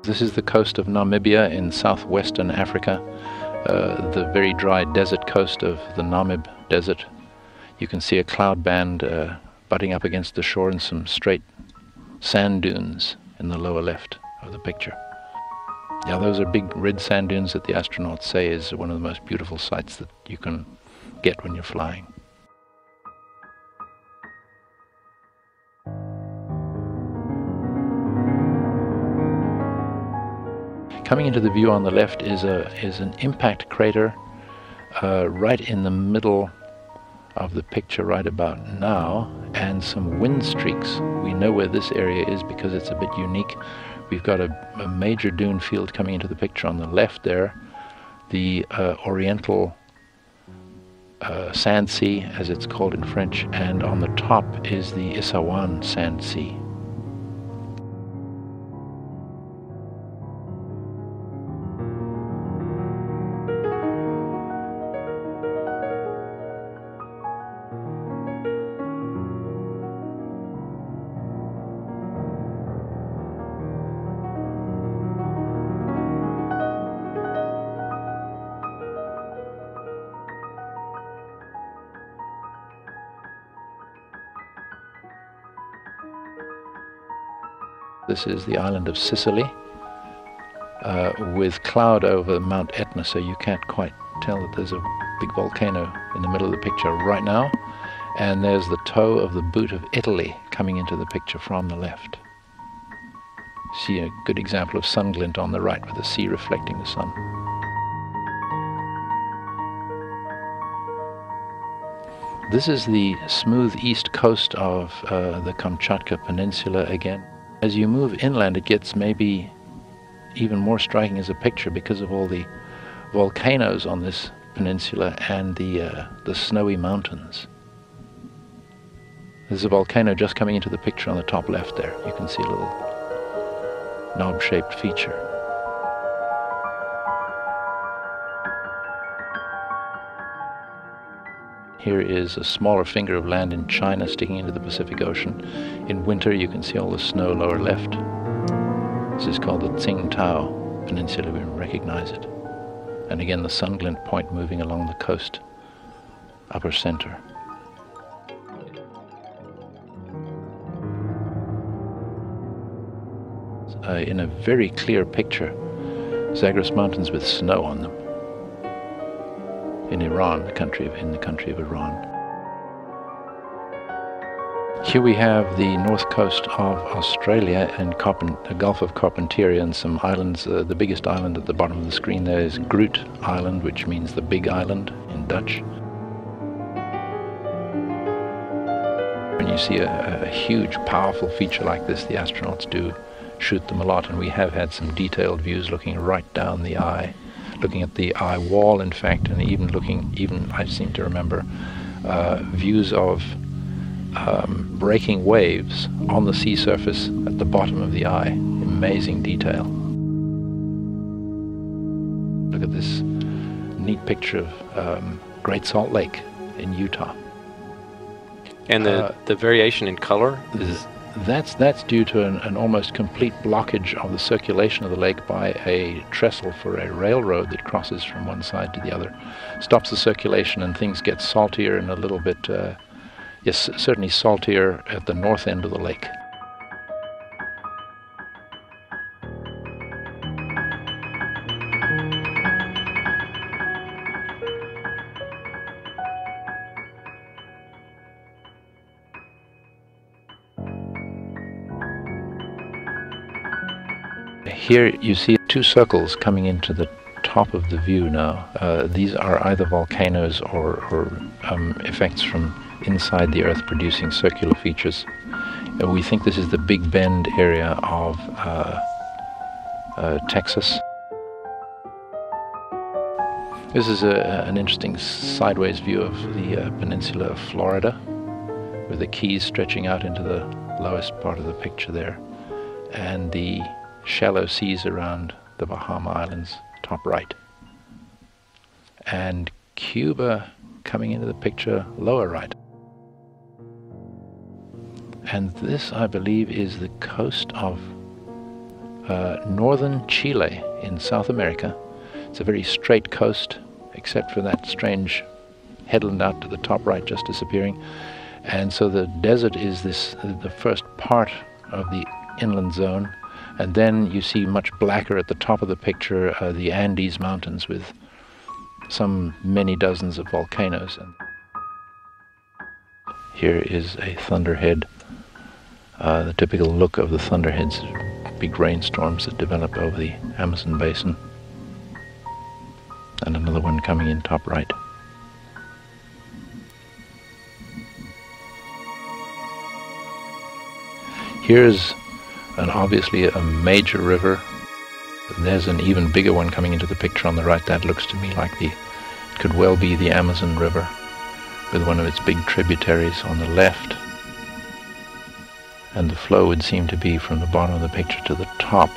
This is the coast of Namibia in southwestern Africa, the very dry desert coast of the Namib Desert. You can see a cloud band butting up against the shore and some straight sand dunes in the lower left of the picture. Yeah, those are big red sand dunes that the astronauts say is one of the most beautiful sights that you can get when you're flying. Coming into the view on the left is an impact crater right in the middle of the picture right about now, and some wind streaks. We know where this area is because it's a bit unique. We've got a major dune field coming into the picture on the left there, the Oriental Sand Sea, as it's called in French, and on the top is the Issawan Sand Sea. This is the island of Sicily with cloud over Mount Etna, so you can't quite tell that there's a big volcano in the middle of the picture right now. And there's the toe of the boot of Italy coming into the picture from the left. See a good example of sun glint on the right with the sea reflecting the sun. This is the smooth east coast of the Kamchatka Peninsula again. As you move inland, it gets maybe even more striking as a picture because of all the volcanoes on this peninsula and the snowy mountains. There's a volcano just coming into the picture on the top left there. You can see a little knob-shaped feature. Here is a smaller finger of land in China sticking into the Pacific Ocean. In winter you can see all the snow lower left. This is called the Tsingtao Peninsula, we recognize it. And again the sun glint point moving along the coast, upper center. In a very clear picture, Zagros Mountains with snow on them. In Iran, in the country of Iran. Here we have the north coast of Australia and the Gulf of Carpentaria and some islands. The biggest island at the bottom of the screen there is Groot Island, which means the big island in Dutch. When you see a huge, powerful feature like this, the astronauts do shoot them a lot, and we have had some detailed views looking right down the eye. Looking at the eye wall, in fact, and even I seem to remember, views of breaking waves on the sea surface at the bottom of the eye. Amazing detail. Look at this neat picture of Great Salt Lake in Utah. And the variation in color is... That's due to an almost complete blockage of the circulation of the lake by a trestle for a railroad that crosses from one side to the other. Stops the circulation and things get saltier and a little bit, yes, certainly saltier at the north end of the lake. Here you see two circles coming into the top of the view now. These are either volcanoes or effects from inside the Earth producing circular features. We think this is the Big Bend area of Texas. This is an interesting sideways view of the peninsula of Florida, with the Keys stretching out into the lowest part of the picture there, and the shallow seas around the Bahama Islands, top right. And Cuba coming into the picture, lower right. And this, I believe, is the coast of northern Chile in South America. It's a very straight coast, except for that strange headland out to the top right just disappearing. And so the desert is the first part of the inland zone, and then you see much blacker at the top of the picture the Andes Mountains with some many dozens of volcanoes. And here is a thunderhead, the typical look of the thunderheads, big rainstorms that develop over the Amazon basin. And another one coming in top right. Here's obviously a major river. There's an even bigger one coming into the picture on the right. That looks to me like it could well be the Amazon River, with one of its big tributaries on the left. And the flow would seem to be from the bottom of the picture to the top.